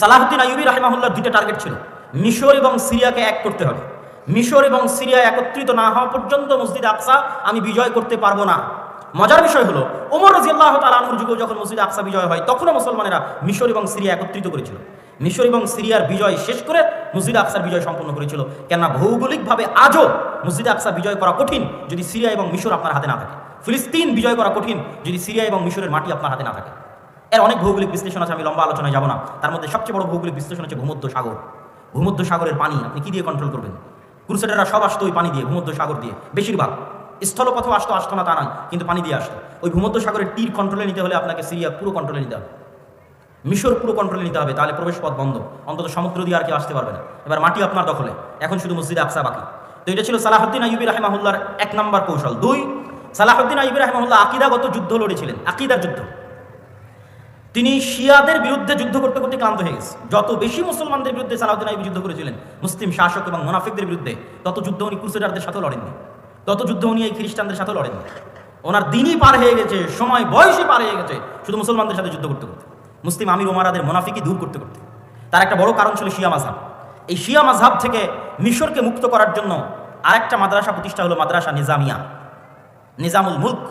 সালাহুদ্দিন আইয়ুবী রাহিমাহুল্লাহর দুইটা টার্গেট ছিল, মিশর এবং সিরিয়াকে এক করতে হবে। মিশর এবং সিরিয়া একত্রিত না হওয়া পর্যন্ত মসজিদ আকসা আমি বিজয় করতে পারবো না। মজার বিষয় হলো ওমর রাদিয়াল্লাহু তাআলা আনহুর যুগে যখন মসজিদ আকসা বিজয় হয় তখনও মুসলমানেরা মিশর এবং সিরিয়া একত্রিত করেছিল। মিশর এবং সিরিয়ার বিজয় শেষ করে মসজিদ আকসার বিজয় সম্পন্ন করেছিল। কেননা ভৌগোলিকভাবে আজও মসজিদ আকসা বিজয় করা কঠিন যদি সিরিয়া এবং মিশর আপনার হাতে না থাকে। ফিলিস্তিন বিজয় করা কঠিন যদি সিরিয়া এবং মিশরের মাটি আপনার হাতে না থাকে। এর অনেক ভৌগোলিক বিশ্লেষণ আছে, আমি লম্বা আলোচনায় যাব না। তার মধ্যে সবচেয়ে বড় ভৌগোলিক বিশ্লেষণ হচ্ছে ভূমধ্য সাগর। ভূমধ্য সাগরের পানি আপনি কি দিয়ে কন্ট্রোল করবেন? ক্রুসেডাররা সব আসতো ওই পানি দিয়ে, ভূমধ্য সাগর দিয়ে। বেশিরভাগ স্থলপথেও আসতো না তা নয়, কিন্তু পানি দিয়ে আসতো। ওই ভূমধ্য সাগরের তীর কন্ট্রোলে নিতে হলে আপনাকে সিরিয়া পুরো কন্ট্রোলে নিতে হবে, মিশর পুরো কন্ট্রোলে নিতে হবে, তাহলে প্রবেশ পথ বন্ধ, অন্তত সমুদ্র দিয়ে আর কেউ আসতে পারবে না। এবার মাটি আপনার দখলে, এখন শুধু মসজিদ আকসা বাকি। তো এটা ছিল সালাহুদ্দিন আইয়ুবী রাহিমাহুল্লাহর 1 নম্বর কৌশল। 2, সালাহুদ্দিন আইয়ুবী রাহিমাহুল্লাহ আকীদাগত যুদ্ধ লড়েছিলেন, আকীদার যুদ্ধ। তিনি শিয়াদের বিরুদ্ধে যুদ্ধ করতে করতে ক্লান্ত হয়ে গেছে। যত বেশি মুসলমানদের বিরুদ্ধে সালাহুদ্দিন আইয়ুবী যুদ্ধ করেছিলেন, মুসলিম শাসক এবং মুনাফিকদের বিরুদ্ধে, তত যুদ্ধ উনি ক্রুসেডারদের সাথেও লড়েননি, তত যুদ্ধ উনি এই খ্রিস্টানদের সাথেও লড়েননি। ওনার দিনই পার হয়ে গেছে, সময় বয়সই পার হয়ে গেছে শুধু মুসলমানদের সাথে যুদ্ধ করতে করতে, মুসলিম আমির ওমারাদের মুনাফিকি দূর করতে করতে। তার একটা বড় কারণ ছিল শিয়া মাযহাব। এই শিয়া মাযহাব থেকে মিশরকে মুক্ত করার জন্য আরেকটা মাদ্রাসা প্রতিষ্ঠা হলো, মাদ্রাসা নিজামিয়া, নিজামুল মুলক।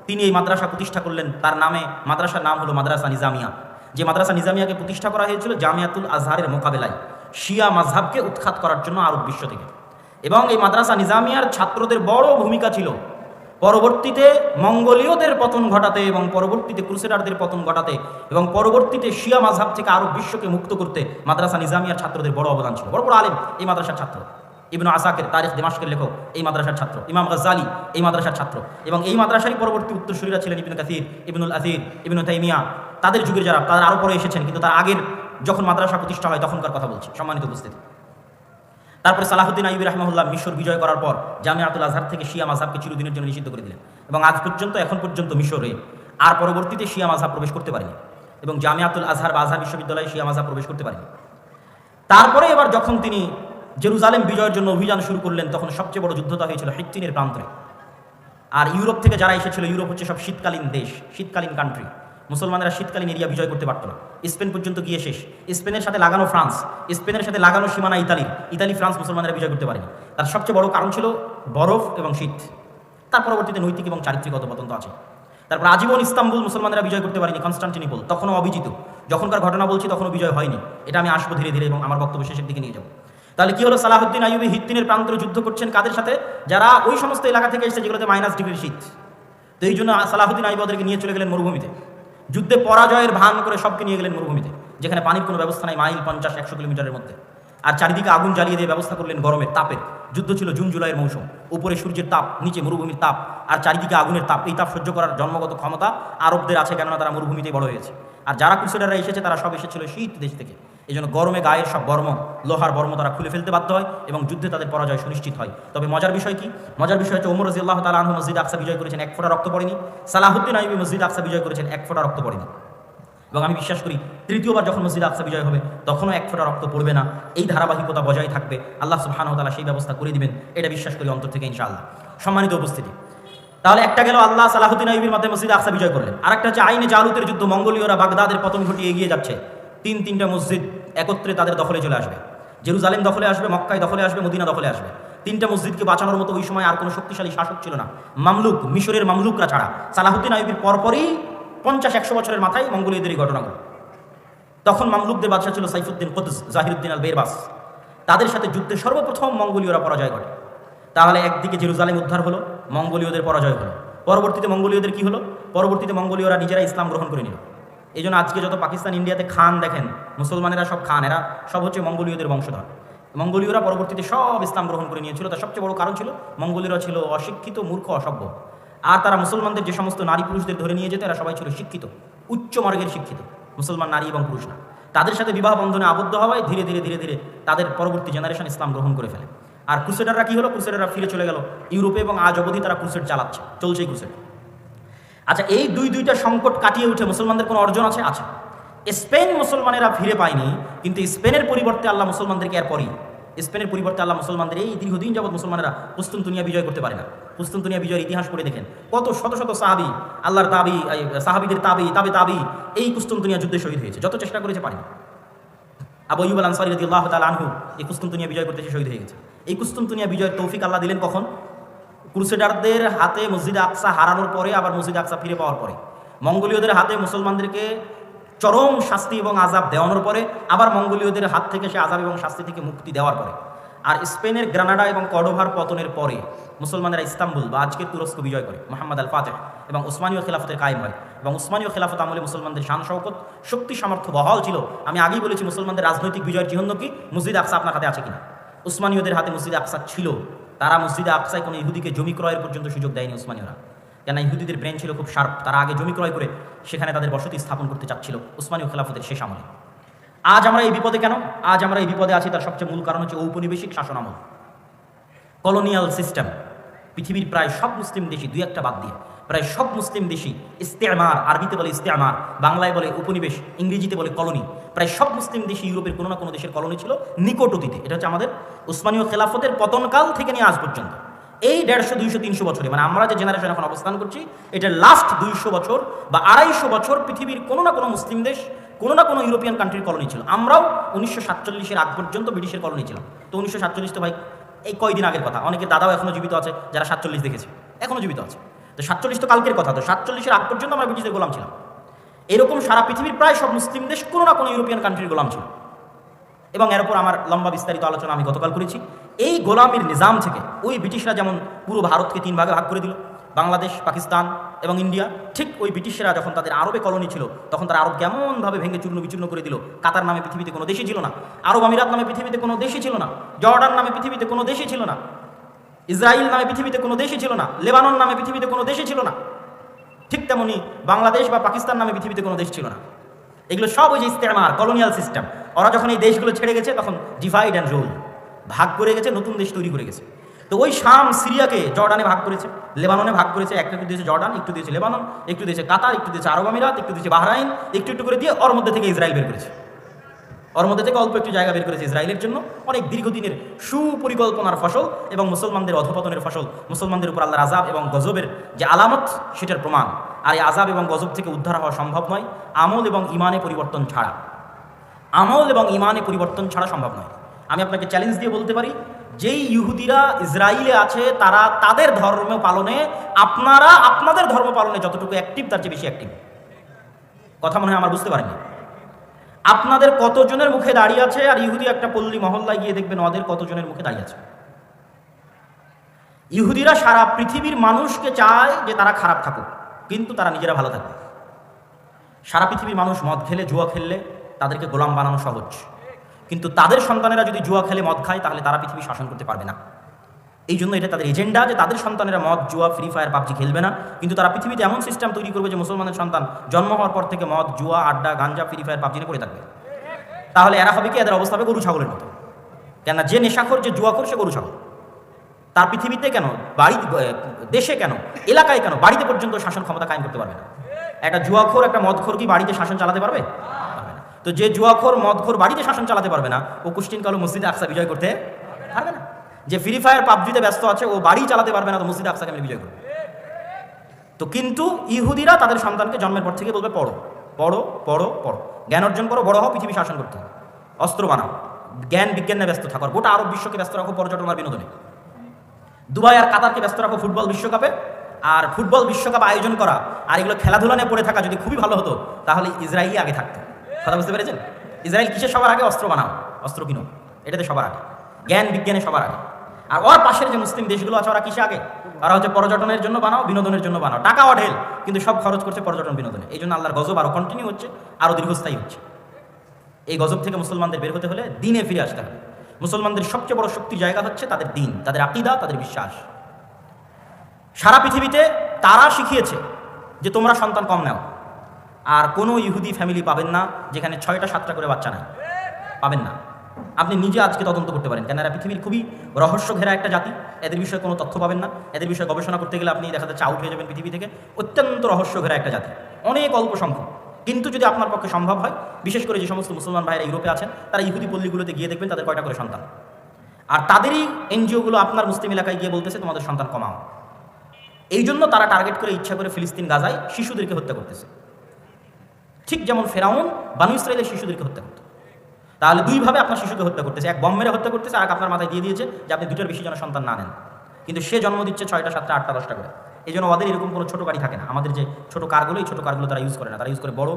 তিনি এই মাদ্রাসা প্রতিষ্ঠা করলেন, তার নামে মাদ্রাসার নাম হলো মাদ্রাসা নিজামিয়া। যে মাদ্রাসা নিজামিয়াকে প্রতিষ্ঠা করা হয়েছিল জামিয়াতুল আজহারের মোকাবেলায়, শিয়া মাযহাবকে উৎখাত করার জন্য আরব বিশ্ব থেকে। এবং এই মাদ্রাসা নিজামিয়ার ছাত্রদের বড় ভূমিকা ছিল পরবর্তীতে মঙ্গোলীয়দের পতন ঘটাতে এবং পরবর্তীতে ক্রুসেডারদের পতন ঘটাতে এবং পরবর্তীতে শিয়া মাযহাব থেকে আরব বিশ্বকে মুক্ত করতে মাদ্রাসা নিজামিয়ার ছাত্রদের বড় অবদান ছিল। বড় বড় আলেম এই মাদ্রাসার ছাত্র। ইবনু আসাকির তারিখ দিমাশকের লেখক এই মাদ্রাসার ছাত্র, ইমাম গাজ্জালি এই মাদ্রাসার ছাত্র, এবং এই মাদ্রাসারই পরবর্তী উত্তরসূরিরা ছিলেন ইবনে কাসির, ইবনুল আসির, ইবনু তাইমিয়া। তাদের যুগের যারা, তারা আরও পরে এসেছেন, কিন্তু তার আগের যখন মাদ্রাসা প্রতিষ্ঠা হয় তখনকার কথা বলছি, সম্মানিত উপস্থিতি। তারপরে সালাহুদ্দিন আইয়ুবী রাহিমাহুল্লাহ মিশর বিজয় করার পর জামিয়াতুল আজহার থেকে শিয়া মাযহাবকে চিরদিনের জন্য নিষিদ্ধ করে দিলেন, এবং আজ পর্যন্ত, এখন পর্যন্ত মিশরে আর পরবর্তীতে শিয়া মাযহাব প্রবেশ করতে পারেনি, এবং জামিয়াতুল আজহার বা আজহার বিশ্ববিদ্যালয়ে শিয়া মাযহাব প্রবেশ করতে পারেনি। তারপরে এবার যখন তিনি জেরুজালেম বিজয়ের জন্য অভিযান শুরু করলেন, তখন সবচেয়ে বড় যুদ্ধটা হয়েছিল হিত্তিনের প্রান্তরে। আর ইউরোপ থেকে যারা এসেছিল, ইউরোপ হচ্ছে সব শীতকালীন দেশ, শীতকালীন কান্ট্রি। মুসলমানেরা শীতকালীন এরিয়া বিজয় করতে পারতো না, স্পেন পর্যন্ত গিয়ে শেষ। স্পেনের সাথে লাগানো ফ্রান্স, স্পেনের সাথে লাগানো সীমানা ইতালি ফ্রান্স মুসলমানেরা বিজয় করতে পারেনি। তার সবচেয়ে বড় কারণ ছিল বরফ এবং শীত। তার পরবর্তীতে নৈতিক এবং চারিত্রিক অধঃপতন তো আছে। তারপর আজীবন ইস্তাম্বুল মুসলমানেরা বিজয় করতে পারেনি, কনস্টান্টিনোপল তখনও অবিজিত। যখনকার ঘটনা বলছি তখনও বিজয় হয়নি, এটা আমি আসবো ধীরে ধীরে এবং আমার বক্তব্য শেষের দিকে নিয়ে যাবো। তাহলে কি হলো, সালাহুদ্দিন আইয়ুবী হিত্তিনের প্রান্তরে যুদ্ধ করছেন কাদের সাথে? যারা ওই সমস্ত এলাকা থেকে এসেছে যেগুলোতে -ডিগ্রি শীত। তো এই জন্য সালাহুদ্দিন আইয়ুবী ওদেরকে নিয়ে চলে গেলেন মরুভূমিতে। যুদ্ধে পরাজয়ের ভান করে সবকে নিয়ে গেলেন মরুভূমিতে, যেখানে পানির কোনো ব্যবস্থা নাই, মাইল 50-100 কিলোমিটারের মধ্যে। আর চারিদিকে আগুন জ্বালিয়ে দিয়ে ব্যবস্থা করলেন গরমের তাপের। যুদ্ধ ছিল জুন জুলাইয়ের মৌসুম, উপরে সূর্যের তাপ, নিচে মরুভূমির তাপ, আর চারিদিকে আগুনের তাপ। এই তাপ সহ্য করার জন্মগত ক্ষমতা আরবদের আছে, কেননা তারা মরুভূমিতেই বড় হয়েছে। আর যারা ক্রুসেডাররা এসেছে তারা সব এসেছিল শীত দেশ থেকে। এই জন্য গরমে গায়ের সব বর্ম, লোহার বর্ম তারা খুলে ফেলতে বাধ্য হয় এবং যুদ্ধে তাদের পরাজয় সুনিশ্চিত হয়। তবে মজার বিষয় কি? মজার বিষয় হচ্ছে ওমর রাদিয়াল্লাহু তাআলা আনহু মসজিদ আকসা বিজয় করেছেন, 1 ফোঁটা রক্ত পড়েনি। সালাহুদ্দিন আইয়ুবী মসজিদ আকসা বিজয় করেছেন, 1 ফোঁটা রক্ত পড়েনি। এবং আমি বিশ্বাস করি তৃতীয়বার যখন মসজিদ আকসা বিজয় হবে তখনও 1 ফোঁটা রক্ত পড়বে না। এই ধারাবাহিকতা বজায় থাকবে, আল্লাহ সুবহানাহু ওয়া তাআলা সেই ব্যবস্থা করে দিবেন, এটা বিশ্বাস করি অন্তর থেকে ইনশাআল্লাহ। সম্মানিত উপস্থিতি, তাহলে একটা গেল আল্লাহ সালাহুদ্দিন আইয়ুবীর মাধ্যমে মসজিদ আকসা বিজয় করলেন। আরেকটা হচ্ছে আইনে জালুতের যুদ্ধ। মঙ্গোলীয়রা বাগদাদের পতন ঘটিয়ে এগিয়ে যাচ্ছে, 3টা মসজিদ একত্রে তাদের দখলে চলে আসবে। জেরুজালেম দখলে আসবে, মক্কায় দখলে আসবে, মদিনা দখলে আসবে। 3টা মসজিদকে বাঁচানোর মতো ওই সময় আর কোনো শক্তিশালী শাসক ছিল না, মামলুক, মিশরের মামলুকরা ছাড়া। সালাহুদ্দিন আইয়ুবীর পরপরই 50-100 বছরের মাথায় মঙ্গোলীয়দের এই ঘটনাগুলো। তখন মামলুকদের বাদশা ছিল সাইফুদ্দিন কুদস, জাহিরুদ্দিন আল বেরবাস। তাদের সাথে যুদ্ধে সর্বপ্রথম মঙ্গোলীয়রা পরাজয় ঘটে। তাহলে একদিকে জেরুজালেম উদ্ধার হলো, মঙ্গোলীয়দের পরাজয় হলো। পরবর্তীতে মঙ্গোলীয়দের কি হলো? পরবর্তীতে মঙ্গোলীয়রা নিজেরা ইসলাম গ্রহণ করে নিল। এই জন্য আজকে যত পাকিস্তান, ইন্ডিয়াতে খান দেখেন, মুসলমানেরা সব খান, এরা সব হচ্ছে মঙ্গোলীয়দের বংশধর। মঙ্গোলীয়রা পরবর্তীতে সব ইসলাম গ্রহণ করে নিয়েছিল। তার সবচেয়ে বড় কারণ ছিল মঙ্গোলীয়রা ছিল অশিক্ষিত, মূর্খ, অসভ্য। আর তারা মুসলমানদের যে সমস্ত নারী পুরুষদের ধরে নিয়ে যেত, এরা সবাই ছিল শিক্ষিত, উচ্চ মার্গের শিক্ষিত, মুসলমান নারী এবং পুরুষ না। তাদের সাথে বিবাহ বন্ধনে আবদ্ধ হওয়ায় ধীরে ধীরে ধীরে ধীরে তাদের পরবর্তী জেনারেশন ইসলাম গ্রহণ করে ফেলে। আর ক্রুসেডাররা কি হলো? ক্রুসেডাররা ফিরে চলে গেল ইউরোপে এবং আজ অবধি তারা ক্রুসেড চালাচ্ছে, চলছেই ক্রুসেড। আচ্ছা, এই দুইটা সংকট কাটিয়ে উঠে মুসলমানদের কোনো অর্জন আছে? আছে। স্পেন মুসলমানেরা ফিরে পায়নি, কিন্তু স্পেনের পরিবর্তে আল্লাহ মুসলমানদেরকে এরপরই, স্পেনের পরিবর্তে আল্লাহ মুসলমানদের এই দীর্ঘদিন যাবৎ মুসলমানেরা কুস্তুনতুনিয়া বিজয় করতে পারে না। কুস্তুনতুনিয়া বিজয়ের ইতিহাস পড়ে দেখেন, কত শত শত সাহাবি, আল্লাহর তাবি, সাহাবিদের তাবি, তাবে তাবি এই কুস্তুনতুনিয়া যুদ্ধে শহীদ হয়েছে। যত চেষ্টা করেছে পারেনি। আবু আইয়ুব আল আনসারী রাদিয়াল্লাহু তাআলা আনহু এই কুস্তুনতুনিয়া বিজয় করতে শহীদ হয়ে গেছে। এই কুস্তুনতুনিয়া বিজয়ের তৌফিক আল্লাহ দিলেন কখন? ক্রুসেডারদের হাতে মসজিদে আকসা হারানোর পরে, আবার মসজিদে আকসা ফিরে পাওয়ার পরে, মঙ্গোলীয়দের হাতে মুসলমানদেরকে চরম শাস্তি এবং আযাব দেওয়ানোর পরে, আবার মঙ্গোলীয়দের হাত থেকে সে আযাব এবং শাস্তি থেকে মুক্তি দেওয়ার পরে, আর স্পেনের গ্রানাডা এবং কর্ডোভার পতনের পরে মুসলমানেরা ইস্তাম্বুল বা আজকের তুরস্ক বিজয় করে মুহাম্মদ আল ফাতেহ এবং উসমানীয় খেলাফতের কায়েম হয়। এবং উসমানীয় খেলাফত আমলে মুসলমানদের শান শওকত, শক্তি সামর্থ্য বহাল ছিল। আমি আগেই বলেছি মুসলমানদের রাজনৈতিক বিজয়ের চিহ্ন কি? মসজিদ আকসা আপনার হাতে আছে কিনা? উসমানীয়দের হাতে মসজিদ আকসা ছিল। তারা মসজিদে আকসায় কোনো ইহুদিকে জমি ক্রয়ের পর্যন্ত সুযোগ দেয়নি উসমানীয়রা, কেন ইহুদিদের ব্রেন ছিল খুব শার্প। তারা আগে জমি ক্রয় করে সেখানে তাদের বসতি স্থাপন করতে চাচ্ছিল উসমানীয় খেলাফতের শেষ আমলে। আজ আমরা এই বিপদে কেন? আজ আমরা এই বিপদে আছি তার সবচেয়ে মূল কারণ হচ্ছে ঔপনিবেশিক শাসন আমল, কলোনিয়াল সিস্টেম। পৃথিবীর প্রায় সব মুসলিম দেশই, দুই একটা বাদ দিয়ে প্রায় সব মুসলিম দেশই ইস্তেমার, আরবিতে বলে ইস্তেমার, বাংলায় বলে উপনিবেশ, ইংরেজিতে বলে কলোনি। প্রায় সব মুসলিম দেশই ইউরোপের কোনো না কোনো দেশের কলোনি ছিল নিকট অতীতে। এটা হচ্ছে আমাদের উসমানীয় খেলাফতের পতনকাল থেকে নিয়ে আজ পর্যন্ত এই 150, 200, 300 বছরে, মানে আমরা যে জেনারেশন এখন অবস্থান করছি, এটার লাস্ট 200 বছর বা 250 বছর পৃথিবীর কোনো না কোনো মুসলিম দেশ, কোনো না কোনো ইউরোপিয়ান কান্ট্রির কলোনি ছিল। আমরাও 1947-এর আগ পর্যন্ত ব্রিটিশের কলোনি ছিলাম। তো 1947 তো ভাই এই কয়দিন আগের কথা। অনেকে দাদাও এখনো জীবিত আছে যারা 47 দেখেছে, এখনো জীবিত আছে। তো 47 তো কালকের কথা। তো 47-এর আগ পর্যন্ত আমরা ব্রিটিশের গোলাম ছিলাম। এরকম সারা পৃথিবীর প্রায় সব মুসলিম দেশ কোনো না কোনো ইউরোপিয়ান কান্ট্রির গোলাম ছিল। এবং এর উপর আমার লম্বা বিস্তারিত আলোচনা আমি গতকাল করেছি। এই গোলামির নিজাম থেকে ওই ব্রিটিশরা যেমন পুরো ভারতকে 3 ভাগে ভাগ করে দিল, বাংলাদেশ, পাকিস্তান এবং ইন্ডিয়া, ঠিক ওই ব্রিটিশরা যখন তাদের আরবে কলোনি ছিল তখন তারা আরব কেমনভাবে ভেঙে চূর্ণ বিচূর্ণ করে দিল। কাতার নামে পৃথিবীতে কোনো দেশই ছিল না, আরব আমিরাত নামে পৃথিবীতে কোনো দেশই ছিল না, জর্ডান নামে পৃথিবীতে কোনো দেশই ছিল না, ইসরায়েল নামে পৃথিবীতে কোনো দেশই ছিল না, লেবানন নামে পৃথিবীতে কোনো দেশই ছিল না। ঠিক তেমনি বাংলাদেশ বা পাকিস্তান নামে পৃথিবীতে কোনো দেশ ছিল না। এগুলো সব ওই যে ইস্তেমার, কলোনিয়াল সিস্টেম। ওরা যখন এই দেশগুলো ছেড়ে গেছে তখন ডিভাইড অ্যান্ড রুল, ভাগ করে গেছে, নতুন দেশ তৈরি করে গেছে। তো ওই শাম, সিরিয়াকে জর্ডানে ভাগ করেছে, লেবাননে ভাগ করেছে। একটু দিয়েছে জর্ডান, একটু দিয়েছে লেবানন, একটু দিয়েছে কাতার, একটু দিয়েছে আরব আমিরাত, একটু দিয়েছে বাহরাইন, একটু একটু করে দিয়ে ওর মধ্যে থেকে ইসরায়েল বের করেছে। ওর মধ্যে থেকে অল্প একটু জায়গা বের করেছে ইসরায়েলের জন্য। অনেক দীর্ঘদিনের সুপরিকল্পনার ফসল এবং মুসলমানদের অধপতনের ফসল, মুসলমানদের উপর আল্লাহর আযাব এবং গজবের যে আলামত সেটার প্রমাণ। আর এই আযাব এবং গজব থেকে উদ্ধার হওয়া সম্ভব নয় আমল এবং ইমানে পরিবর্তন ছাড়া। আমল এবং ইমানে পরিবর্তন ছাড়া সম্ভব নয়। আমি আপনাকে চ্যালেঞ্জ দিয়ে বলতে পারি, যেই ইহুদিরা ইসরায়েলে আছে তারা তাদের ধর্ম পালনে, আপনারা আপনাদের ধর্ম পালনে যতটুকু অ্যাক্টিভ তার চেয়ে বেশি অ্যাক্টিভ। কথা মনে হয় আমার বুঝতে পারেননি। আপনাদের কতজনের মুখে দাঁড়িয়ে আছে, আর ইহুদি একটা পল্লী মহল্লায় গিয়ে দেখবেন ওদের কতজনের মুখে দাঁড়িয়ে আছে। ইহুদিরা সারা পৃথিবীর মানুষকে চায় যে তারা খারাপ থাকুক, কিন্তু তারা নিজেরা ভালো থাকবে। সারা পৃথিবীর মানুষ মদ খেলে, জুয়া খেললে তাদেরকে গোলাম বানানো সহজ, কিন্তু তাদের সন্তানেরা যদি জুয়া খেলে, মদ খায়, তাহলে তারা পৃথিবী শাসন করতে পারবে না। এই জন্য এটা তাদের এজেন্ডা যে তাদের সন্তানেরা মদ, জুয়া, ফ্রি ফায়ার, পাবজি খেলবে না, কিন্তু তারা পৃথিবীতে এমন সিস্টেম তৈরি করবে যে মুসলমানের সন্তান জন্ম হওয়ার পর থেকে মদ, জুয়া, আড্ডা, গাঞ্জা, ফ্রি ফায়ার, পাবজি নিয়ে পড়ে থাকবে। তাহলে এরা হবে কি? এদের অবস্থা হবে গরু ছাগলের মতো। কেননা যে নেশাখোর, যে জুয়াখোর, সে গরু ছাগল। তার পৃথিবীতে কেন, বাড়ি, দেশে কেন, এলাকায় কেন, বাড়িতে পর্যন্ত শাসন ক্ষমতা কায়েম করতে পারবে না। একটা জুয়াখোর, একটা মদখোর কি বাড়িতে শাসন চালাতে পারবে? তো যে জুয়াখোর, মদখোর বাড়িতে শাসন চালাতে পারবে না, ও কুষ্টিন কালো মসজিদে আকসা বিজয় করতে পারবে না। যে ফ্রি ফায়ার, পাবজিতে ব্যস্ত আছে, ও বাড়ি চালাতে পারবে না, তো মসজিদে আকসাকে আমি বিজয় করবে। তো কিন্তু ইহুদিরা তাদের সন্তানকে জন্মের পর থেকে বলবে পড়ো পড়ো পড়ো পড়ো, জ্ঞান অর্জন করো, বড় হও, পৃথিবী শাসন করতে হবে, অস্ত্র বানাও, জ্ঞান বিজ্ঞানে ব্যস্ত থাকো, গোটা আরব বিশ্বকে ব্যস্ত রাখো পর্যটন আর বিনোদনে, দুবাই আর কাতারকে ব্যস্ত রাখো ফুটবল বিশ্বকাপে। আর ফুটবল বিশ্বকাপ আয়োজন করা আর এগুলো খেলাধুলা নিয়ে পড়ে থাকা যদি খুবই ভালো হতো, তাহলে ইসরায়েলই আগে থাকতো। কথা বুঝতে পেরেছেন? ইসরায়েল কিসের সবার আগে? অস্ত্র বানাও, অস্ত্র কিনো, এটাতে সবার আগে, জ্ঞান বিজ্ঞানে সবার আগে। আর ওর পাশের যে মুসলিম দেশগুলো আছে, ওরা কিসে আগে? ওরা হচ্ছে পর্যটনের জন্য বানাও, বিনোদনের জন্য বানাও, টাকা অঢেল, কিন্তু সব খরচ করছে পর্যটন বিনোদনে। এই জন্য আল্লাহর গজব আরও কন্টিনিউ হচ্ছে, আরও দীর্ঘস্থায়ী হচ্ছে। এই গজব থেকে মুসলমানদের বের হতে হলে দিনে ফিরে আসতে হবে। মুসলমানদের সবচেয়ে বড় শক্তির জায়গা হচ্ছে তাদের দিন, তাদের আকীদা, তাদের বিশ্বাস। সারা পৃথিবীতে তারা শিখিয়েছে যে তোমরা সন্তান কম নাও। আর কোনো ইহুদি ফ্যামিলি পাবেন না যেখানে 6টা 7টা করে বাচ্চা নাই, পাবেন না। আপনি নিজে আজকে তদন্ত করতে পারেন, কেন এরা পৃথিবীর খুবই রহস্য ঘেরা একটা জাতি। এদের বিষয়ে কোনো তথ্য পাবেন না, এদের বিষয়ে গবেষণা করতে গেলে আপনি দেখা যাচ্ছে আউট হয়ে যাবেন পৃথিবী থেকে। অত্যন্ত রহস্য ঘেরা একটা জাতি, অনেক অল্প সংখ্যক। কিন্তু যদি আপনার পক্ষে সম্ভব হয়, বিশেষ করে যে সমস্ত মুসলমান ভাইরা ইউরোপে আছেন, তারা ইহুদি পল্লীগুলোতে গিয়ে দেখবেন তাদের কয়টা করে সন্তান। আর তাদেরই এনজিওগুলো আপনার মুসলিম এলাকায় গিয়ে বলতেছে তোমাদের সন্তান কমাও। এই জন্য তারা টার্গেট করে, ইচ্ছা করে ফিলিস্তিন গাজায় শিশুদেরকে হত্যা করতেছে। ঠিক যেমন ফেরাউন বানু ইসরায়েলের শিশুদেরকে হত্যা করত। তাহলে দুইভাবে আপনার শিশুকে হত্যা করতেছে, এক বম মেরে হত্যা করতেছে, আর আপনার মাথায় দিয়ে দিয়েছে যে আপনি দুটোর বেশি যেন সন্তান না নেন। কিন্তু সে জন্ম দিচ্ছে 6টা 7টা 8টা 10টা করে। এই জন্য ওদের এরকম কোনো ছোটো গাড়ি থাকে না। আমাদের যে ছোটো কারগুলো, এই ছোটো কারগুলো তারা ইউজ করে না, তারা ইউজ করে বড়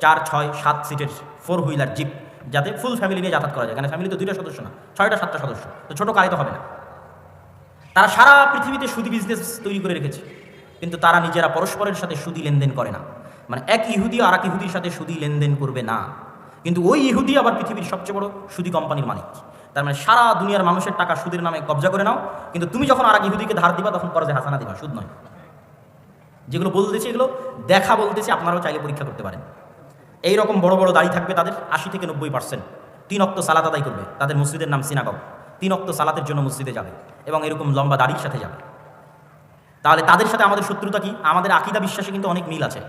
4, 6, 7 সিটের 4 হুইলার জিপ, যাতে ফুল ফ্যামিলি নিয়ে যাতায়াত করা যায়। কারণ ফ্যামিলি তো 2টা সদস্য না, 6টা 7টা সদস্য, তো ছোটো গাড়ি তো হবে না। তারা সারা পৃথিবীতে সুদি বিজনেস তৈরি করে রেখেছে, কিন্তু তারা নিজেরা পরস্পরের সাথে সুদি লেনদেন করে না। মানে এক ইহুদি আর এক ইহুদির সাথে সুদি লেনদেন করবে না, কিন্তু ওই ইহুদি আবার পৃথিবীর সবচেয়ে বড় সুদি কোম্পানির মালিক। তার মানে সারা দুনিয়ার মানুষের টাকা সুদের নামে কবজা করে নাও, কিন্তু তুমি যখন আর এক ইহুদিকে ধার দিবা তখন করজে হাসানা দিবা, সুদ নয়। যেগুলো বলতেছি এগুলো দেখা বলতেছি, আপনারাও চাইলে পরীক্ষা করতে পারেন। এইরকম বড় বড় দাড়ি থাকবে তাদের 80 থেকে 90%। 3 ওয়াক্ত সালাত আদায় করবে, তাদের মসজিদের নাম সিনাগগ, 3 ওয়াক্ত সালাতের জন্য মসজিদে যাবে এবং এরকম লম্বা দাড়ির সাথে যাবে। তাহলে তাদের সাথে আমাদের শত্রুতা কি? আমাদের আকীদা বিশ্বাসে কিন্তু অনেক মিল আছে।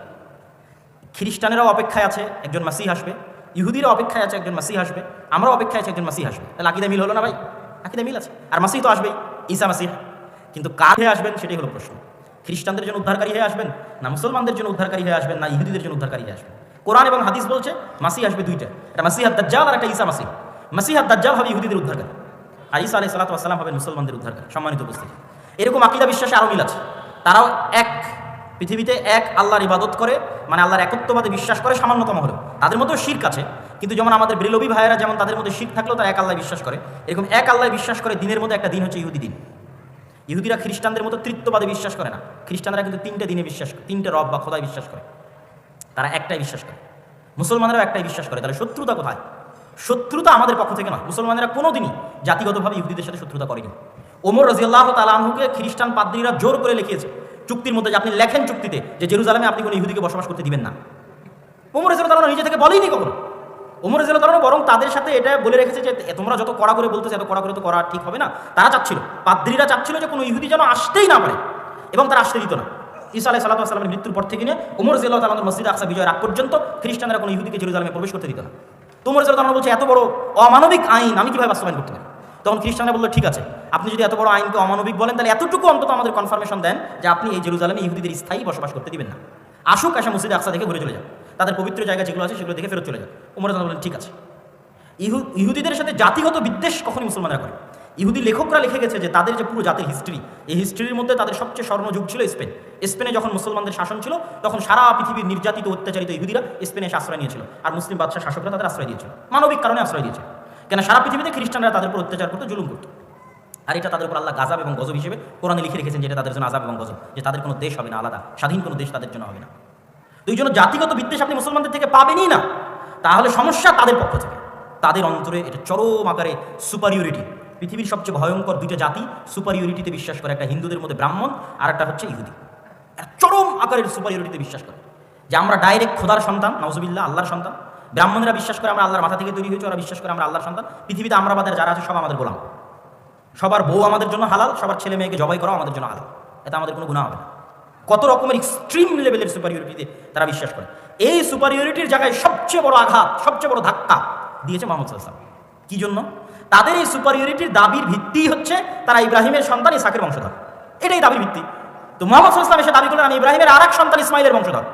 খ্রিস্টানেরাও অপেক্ষায় আছে একজন মাসিহ আসবে, ইহুদিরা অপেক্ষায় আছে একজন মাসিহ আসবে, আমরাও অপেক্ষায় আছে একজন মাসিহ আসবে। তাহলে আকীদা মিল হলো না ভাই? আকীদা মিল আছে, আর মাসিহ তো আসবেই, ঈসা মাসিহ। কিন্তু কার হয়ে আসবেন সেটাই হলো প্রশ্ন। খ্রিস্টানদের জন্য উদ্ধারকারী হয়ে আসবেন, না মুসলমানদের জন্য উদ্ধারকারী হয়ে আসবেন, না ইহুদিদের জন্য উদ্ধারকারী হয়ে আসবেন? কোরআন এবং হাদিস বলছে মাসিহ আসবে দুইটা, একটা মাসিহ আদ-দাজ্জাল আর একটা ঈসা মাসিহ। মাসিহ আদ-দাজ্জাল হবে ইহুদিদের উদ্ধারকারী, আর ঈসা আলাইহিস সালাতু ওয়াস সালাম হবেন মুসলমানদের উদ্ধারকারী। সম্মানিত উপস্থিতি, এরকম আকীদা বিশ্বাসে আরও মিল আছে। তারাও এক পৃথিবীতে এক আল্লাহর ইবাদত করে, মানে আল্লাহর একত্ববাদে বিশ্বাস করে সামান্যতম হলেও। তাদের মধ্যেও শিরক আছে, কিন্তু যেমন আমাদের ব্রেলভী ভাইয়েরা যেমন তাদের মধ্যে শিরক থাকলেও তারা এক আল্লাহ বিশ্বাস করে, এরকম এক আল্লাহ বিশ্বাস করে। দিনের মধ্যে একটা দিন হচ্ছে ইহুদি দিন। ইহুদিরা খ্রিস্টানদের মতো তৃত্ববাদে বিশ্বাস করে না, খ্রিস্টানরা কিন্তু 3টে দিনে বিশ্বাস করে, 3টে রব বা খোদায় বিশ্বাস করে, তারা একটাই বিশ্বাস করে। মুসলমানেরাও একটাই বিশ্বাস করে। তাহলে শত্রুতা কোথায়? শত্রুতা আমাদের পক্ষ থেকে নয়। মুসলমানেরা কোনোদিনই জাতিগতভাবে ইহুদিদের সাথে শত্রুতা করেনি। ওমর রাদিয়াল্লাহু তাআলা আনহুকে খ্রিস্টান পাদ্রীরা জোর করে লিখিয়েছে চুক্তির মধ্যে, যে আপনি লেখেন চুক্তিতে যে জেরুজালেমে আপনি কোনো ইহুদিকে বসবাস করতে দিবেন না। ওমর রাদিয়াল্লাহু তাআলা নিজে থেকে বলেইনি কখনো। ওমর রাদিয়াল্লাহু তাআলা বরং তাদের সাথে এটা বলে রেখেছে যে তোমরা যত কড়া করে বলতেছে, এত কড়া করে তো করা ঠিক হবে না। তারা চাচ্ছিল, পাদ্রীরা চাচ্ছিল যে কোনো ইহুদি যেন আসতেই না পারে, এবং তারা আসতে দিত না। ঈসা আলাইহিস সালাতু ওয়াস সালামের মৃত্যুর পর থেকে নিয়ে ওমর রাদিয়াল্লাহু তাআলা মসজিদে আকসা বিজয়ের আগ পর্যন্ত খ্রিস্টানরা কোনো ইহুদিকে জেরুজালেমে প্রবেশ করতে দিত না। তো ওমর রাদিয়াল্লাহু তাআলা বলছে এত বড় অমানবিক আইন আমি কিভাবে বাস্তবায়ন করতে পারি? তখন খ্রিস্টানরা বললো ঠিক আছে, আপনি যদি এত বড় আইনকে অমানবিক বলেন, তাহলে এতটুকু অন্তত আমাদের কনফার্মেশন দেন যে আপনি এই জেরুজালেমে ইহুদিদের স্থায়ী বসবাস করতে দিবেন না। আসুক, এসে মসজিদে আকসা দেখে ঘুরে চলে যান, তাদের পবিত্র জায়গা যেগুলো আছে সেগুলো দেখে ফেরত চলে যান। ওমর রাদিয়াল্লাহু বলেন ঠিক আছে। ইহুদিদের সাথে জাতিগত বিদ্বেষ কখনই মুসলমানরা করে। ইহুদি লেখকরা লিখে গেছে যে তাদের যে পুরো জাতির হিস্ট্রি, এই হিস্ট্রির মধ্যে তাদের সবচেয়ে স্বর্ণযুগ ছিল স্পেন। স্পেনে যখন মুসলমানদের শাসন ছিল, তখন সারা পৃথিবীর নির্যাতিত অত্যাচারিত ইহুদিরা স্পেনে এসে আশ্রয় নিয়েছিল, আর মুসলিম বাদশাহ শাসকরা তাদের আশ্রয় দিয়েছিল, মানবিক কারণে আশ্রয় দিয়েছিল। কেন? সারা পৃথিবীতে খ্রিস্টানরা তাদের উপর অত্যাচার করতো, জুলুম করতো, আর এটা তাদের উপর আল্লাহ গাজাব এবং গজব হিসেবে কোরআনে লিখে রেখেছেন, যেটা তাদের জন্য আযাব এবং গজব, যে তাদের কোনো দেশ হবে না আলাদা, স্বাধীন কোনো দেশ তাদের জন্য হবে না। তো এই জন্য জাতিগত বিদ্বেষ আপনি মুসলমানদের থেকে পাবেনই না। তাহলে সমস্যা তাদের পক্ষ থেকে, তাদের অন্তরে এটা চরম আকারে সুপারিয়রিটি। পৃথিবীর সবচেয়ে ভয়ঙ্কর 2টা জাতি সুপারিয়রিটিতে বিশ্বাস করে, একটা হিন্দুদের মধ্যে ব্রাহ্মণ, আর একটা হচ্ছে ইহুদি। চরম আকারের সুপারিয়রিটিতে বিশ্বাস করে যে আমরা ডাইরেক্ট খোদার সন্তান, নাউজুবিল্লাহ, আল্লাহর সন্তান। ব্রাহ্মণেরা বিশ্বাস করে আমরা আল্লাহর মাথা থেকে তৈরি হয়েছে, ওরা বিশ্বাস করে আমরা আল্লাহর সন্তান। পৃথিবীতে আমরা বাদের যারা আছে সব আমাদের গোলাম, সবার বউ আমাদের জন্য হালাল, সবার ছেলে মেয়েকে জবাই করা আমাদের জন্য হালাল, এটা আমাদের কোনো গুনাহ হবে না। কত রকমের এক্সট্রিম লেভেলের সুপারিয়রিটিতে তারা বিশ্বাস করে। এই সুপারিয়রিটির জায়গায় সবচেয়ে বড় আঘাত, সবচেয়ে বড় ধাক্কা দিয়েছে মুহাম্মদ সাল্লাল্লাহু আলাইহি ওয়াসাল্লাম। কি জন্য? তাদের এই সুপারিয়রিটির দাবির ভিত্তি হচ্ছে তারা ইব্রাহিমের সন্তান ইসহাকের বংশধর, এটাই দাবির ভিত্তি। তো মুহাম্মদ সাল্লাল্লাহু আলাইহি ওয়াসাল্লাম এসে দাবি করলেন আমি ইব্রাহিমের আরেক সন্তান ইসমাইলের বংশধর।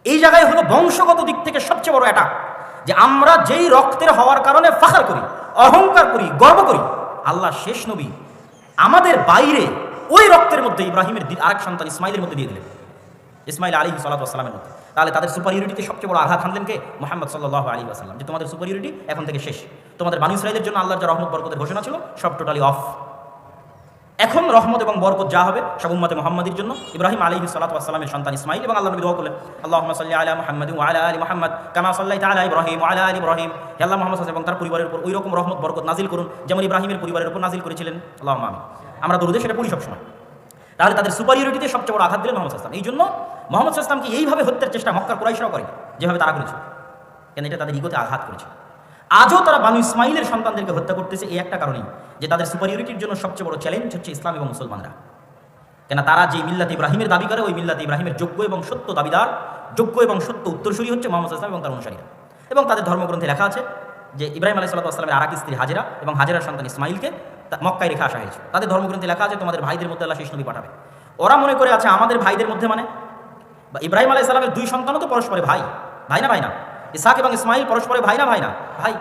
এই জায়গায় হলো বংশগত দিক থেকে সবচেয়ে বড় অ্যাটাক, যে আমরা যেই রক্তের হওয়ার কারণে ফাখর করি, অহংকার করি, গর্ব করি, আল্লাহ শেষ নবী আমাদের বাইরে ওই রক্তের মধ্যে ইব্রাহিমের আরেক সন্তান ইসমাইলের মধ্যে দিয়ে দিলেন, ইসমাইল আলাইহিস সালাতু ওয়াস সালামের মধ্যে। তাহলে তাদের সুপারিয়রিটিতে সবচেয়ে বড় আঘাত হানলেন কে? মুহাম্মদ সাল্লাল্লাহু আলাইহি ওয়াসাল্লাম, যে তোমাদের সুপারিয়রিটি এখন থেকে শেষ। তোমাদের বনী ইসরাঈলের জন্য আল্লাহর যে রহমত বরকতের ঘোষণা ছিল সব টোটালি অফ। এখন রহমত এবং বরকত যা হবে সব উম্মতে মুহাম্মাদির জন্য। ইব্রাহিম আলাইহিস সালাতু ওয়াস সালামের সন্তান ইসমাইল, এবং আল্লাহ নবী দোয়া করলেন আল্লাহুম্মা সাল্লি আলা মুহাম্মাদিন ওয়া আলা আলি মুহাম্মাদ কামা সাল্লাইতা আলা ইব্রাহিম ওয়া আলা আলি ইব্রাহিম। হে আল্লাহ মুহাম্মদ এবং তার পরিবারের উপর ওই রকম রহমত বরকত নাজিল করুন যেমন ইব্রাহিমের পরিবারের উপর নাজিল করেছিলেন। আল্লাহুম্মা আমিন। আমরা দরুদে সেটা পড়ি সবসময়। তাহলে তাদের সুপারিয়রিটিতে সবচেয়ে বড় আঘাত দিলেন মুহাম্মদ সাল্লাল্লাহু আলাইহি ওয়াসাল্লাম। এই জন্য মুহাম্মদ সাল্লাল্লাহু আলাইহি ওয়াসাল্লামকে এইভাবে হত্যার চেষ্টা মক্কার কুরাইশরাও করে, যেভাবে তারা করেছে, কেন এটা তাদের ইগোতে আঘাত করেছে। আজও তারা বানু ইসমাইলের সন্তানদেরকে হত্যা করতেছে এই একটা কারণেই, যে তাদের সুপারিয়রিটির জন্য সবচেয়ে বড় চ্যালেঞ্জ হচ্ছে ইসলাম এবং মুসলমানরা। কেন? তারা যে মিল্লাতে ইব্রাহিমের দাবি করে, ওই মিল্লাতে ইব্রাহিমের যোগ্য এবং সত্য দাবিদার, যোগ্য এবং সত্য উত্তরসূরি হচ্ছে মুহাম্মদ সাল্লাল্লাহু আলাইহি ওয়াসাল্লাম এবং তার অনুসারীরা। এবং তাদের ধর্মগ্রন্থে লেখা আছে যে ইব্রাহিম আলাইহিস সালাতু ওয়াস সালামের আরেক স্ত্রী হাজেরা এবং হাজেরার সন্তান ইসমাইলকে মক্কায় রেখে আসা হয়েছে। তাদের ধর্মগ্রন্থে লেখা আছে তোমাদের ভাইদের মধ্যে আল্লাহ শেষ নবী পাঠাবে। ওরা মনে করে আছে আমাদের ভাইদের মধ্যে মানে ইব্রাহিম আলাইহিস সালামের 2 সন্তানও তো পরস্পরে ভাই, ভাই না ভাই না। ইসহাক এবং ইসমাইল পরস্পরের ভাই না ভাই না? ভাই।